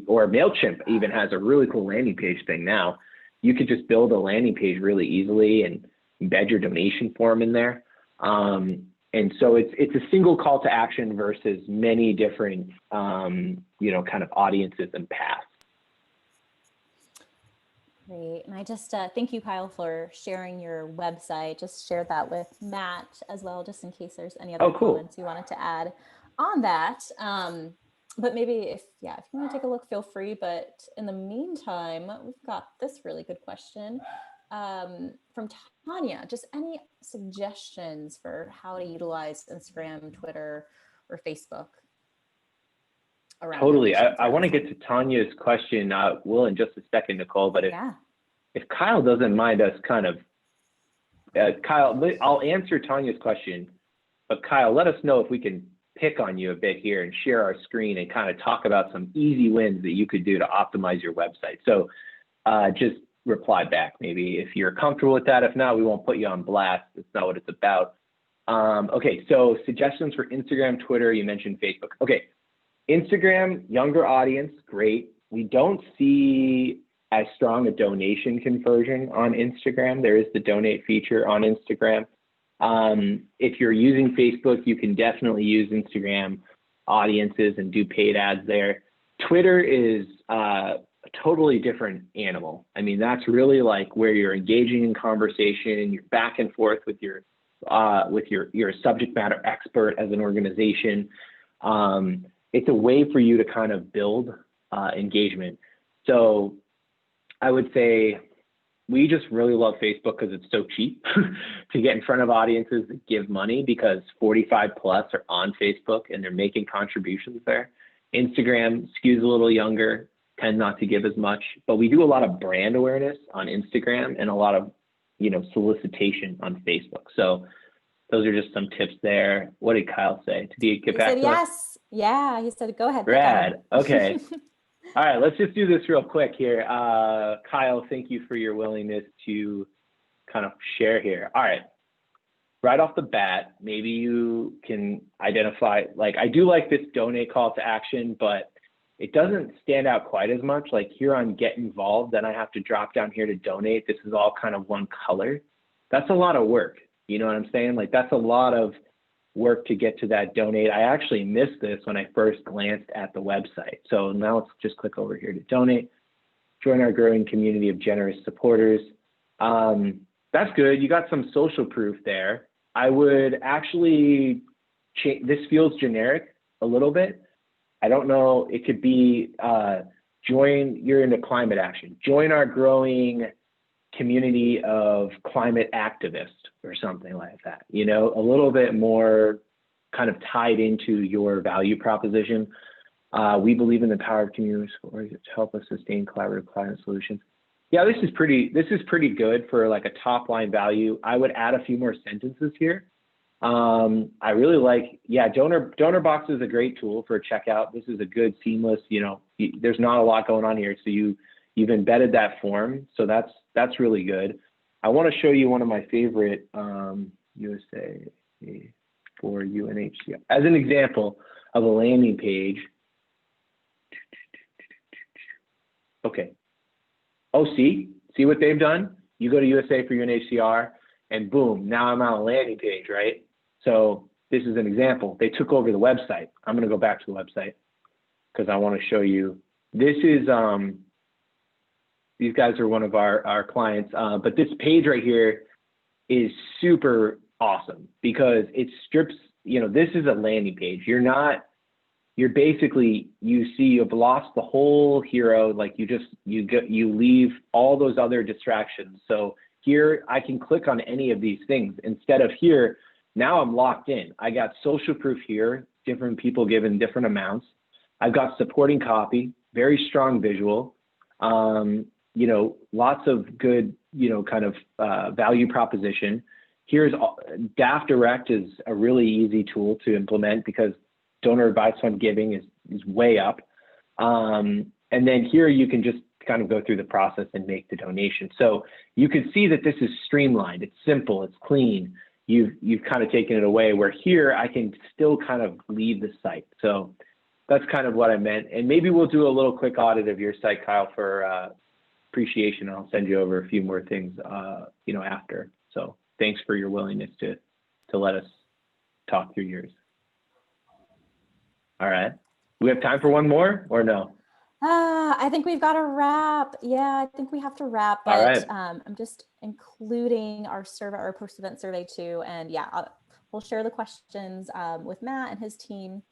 or MailChimp even has a really cool landing page thing now. You could just build a landing page really easily and embed your donation form in there. And so it's a single call to action versus many different, kind of audiences and paths. Great. And I just thank you, Kyle, for sharing your website. Just share that with Matt as well, just in case there's any other comments you wanted to add on that. But maybe if you want to take a look, feel free. But in the meantime, we've got this really good question from Tanya. Just any suggestions for how to utilize Instagram, Twitter, or Facebook? Totally. I want to get to Tanya's question, Will, in just a second, Nicole. But if Kyle doesn't mind us kind of, Kyle, I'll answer Tanya's question. But Kyle, let us know if we can pick on you a bit here and share our screen and kind of talk about some easy wins that you could do to optimize your website. So just reply back maybe if you're comfortable with that. If not, we won't put you on blast. That's not what it's about. Okay, so suggestions for Instagram, Twitter, you mentioned Facebook. Okay, Instagram, younger audience, great. We don't see as strong a donation conversion on Instagram. There is the donate feature on Instagram. If you're using Facebook, you can definitely use Instagram audiences and do paid ads there. Twitter is a totally different animal. I mean, that's really like where you're engaging in conversation, you're back and forth with your subject matter expert as an organization. It's a way for you to kind of build engagement. So I would say we just really love Facebook because it's so cheap to get in front of audiences that give money, because 45 plus are on Facebook and they're making contributions there. Instagram skews a little younger, tend not to give as much, but we do a lot of brand awareness on Instagram and a lot of, solicitation on Facebook. So those are just some tips there. What did Kyle say? Did he get back to us? Yes. Yeah, he said, go ahead. Brad. Okay. All right, let's just do this real quick here. Kyle, thank you for your willingness to kind of share here. All right, right off the bat, maybe you can identify, like, I do like this donate call to action, but it doesn't stand out quite as much. Like here on get involved, then I have to drop down here to donate. This is all kind of one color. That's a lot of work. You know what I'm saying? Like that's a lot of work to get to that donate. I actually missed this when I first glanced at the website. So now let's just click over here to donate, join our growing community of generous supporters. That's good. You got some social proof there. I would actually change, this feels generic a little bit. I don't know, it could be you're into climate action. Join our growing community of climate activists or something like that, you know, a little bit more kind of tied into your value proposition. We believe in the power of communities to help us sustain collaborative climate solutions. Yeah, this is pretty good for like a top line value. I would add a few more sentences here. I really like, yeah, donor box is a great tool for a checkout. This is a good seamless, you know, there's not a lot going on here. So you've embedded that form. So that's really good. I want to show you one of my favorite USA for UNHCR as an example of a landing page. Okay. Oh, see what they've done? You go to USA for UNHCR and boom, now I'm on a landing page, right? So this is an example. They took over the website. I'm going to go back to the website because I want to show you. This is, these guys are one of our clients, but this page right here is super awesome because it strips, you know, this is a landing page. You're basically, you've lost the whole hero. Like you leave all those other distractions. So here I can click on any of these things instead of here. Now I'm locked in. I got social proof here, different people given different amounts. I've got supporting copy, very strong visual, you know, lots of good, you know, kind of value proposition. Here's DAF Direct is a really easy tool to implement because donor advice fund giving is way up. And then here you can just kind of go through the process and make the donation. So you can see that this is streamlined. It's simple, it's clean. You've kind of taken it away where here I can still kind of leave the site. So that's kind of what I meant. And maybe we'll do a little quick audit of your site, Kyle, for appreciation. I'll send you over a few more things, you know, after. So thanks for your willingness to let us talk through yours. All right. We have time for one more or no? I think we've got to wrap. Yeah, I think we have to wrap, but all right. I'm just including our survey, our post-event survey too. And yeah, we'll share the questions with Matt and his team.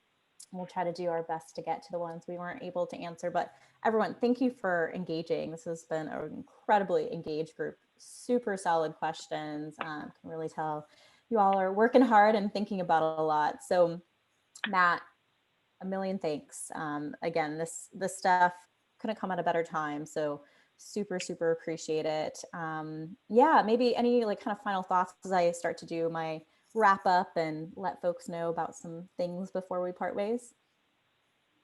We'll try to do our best to get to the ones we weren't able to answer, but everyone, thank you for engaging. This has been an incredibly engaged group, super solid questions. Can really tell you all are working hard and thinking about it a lot. So Matt, a million thanks. Again, this stuff couldn't come at a better time. So super appreciate it. Yeah, maybe any like kind of final thoughts as I start to do my wrap up and let folks know about some things before we part ways.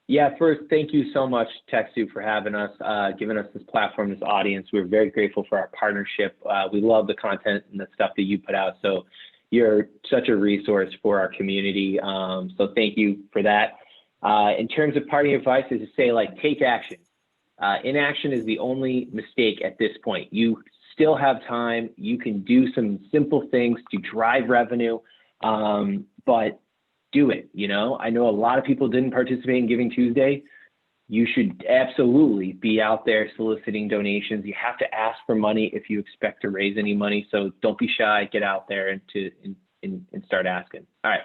Yeah, first, thank you so much, Techsoup, for having us, giving us this platform, this audience. We're very grateful for our partnership. We love the content and the stuff that you put out. So you're such a resource for our community. So thank you for that. In terms of parting advice is to say, like, take action. Inaction is the only mistake at this point. You still have time. You can do some simple things to drive revenue, but do it. You know, I know a lot of people didn't participate in Giving Tuesday. You should absolutely be out there soliciting donations. You have to ask for money if you expect to raise any money. So don't be shy. Get out there and start asking. All right.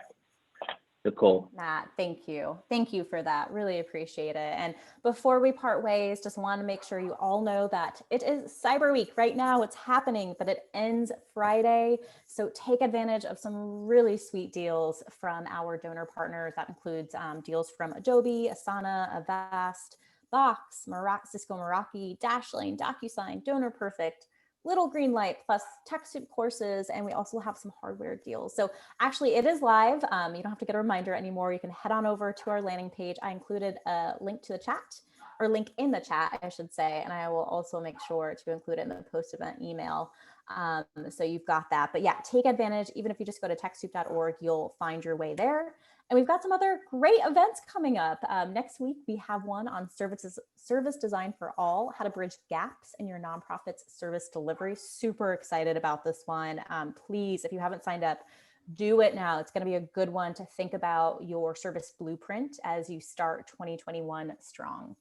Nicole. Matt, thank you. Thank you for that. Really appreciate it. And before we part ways, just want to make sure you all know that it is Cyber Week right now. It's happening, but it ends Friday. So take advantage of some really sweet deals from our donor partners. That includes deals from Adobe, Asana, Avast, Box, Cisco Meraki, Dashlane, DocuSign, Donor Perfect, Little Green Light, plus Techsoup courses, and we also have some hardware deals. So actually it is live. You don't have to get a reminder anymore. You can head on over to our landing page. I included a link to the chat, or link in the chat, I should say, and I will also make sure to include it in the post-event email. So you've got that. But yeah, take advantage. Even if you just go to TechSoup.org, you'll find your way there. And we've got some other great events coming up. Next week, we have one on service design for all, how to bridge gaps in your nonprofit's service delivery. Super excited about this one. Please, if you haven't signed up, do it now. It's going to be a good one to think about your service blueprint as you start 2021 strong.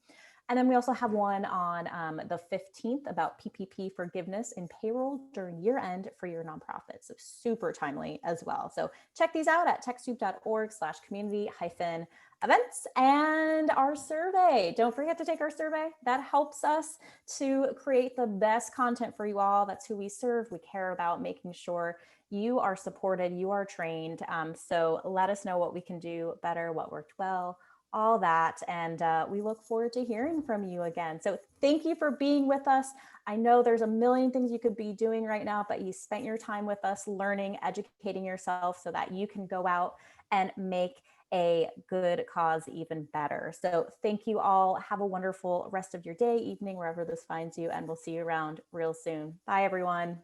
And then we also have one on the 15th about PPP forgiveness and payroll during year end for your nonprofit. So super timely as well. So check these out at techsoup.org/community-events and our survey. Don't forget to take our survey. That helps us to create the best content for you all. That's who we serve. We care about making sure you are supported, you are trained. So let us know what we can do better, what worked well, all that. And we look forward to hearing from you again. So thank you for being with us. I know there's a million things you could be doing right now, but you spent your time with us learning, educating yourself so that you can go out and make a good cause even better. So thank you all. Have a wonderful rest of your day, evening, wherever this finds you, and we'll see you around real soon. Bye, everyone.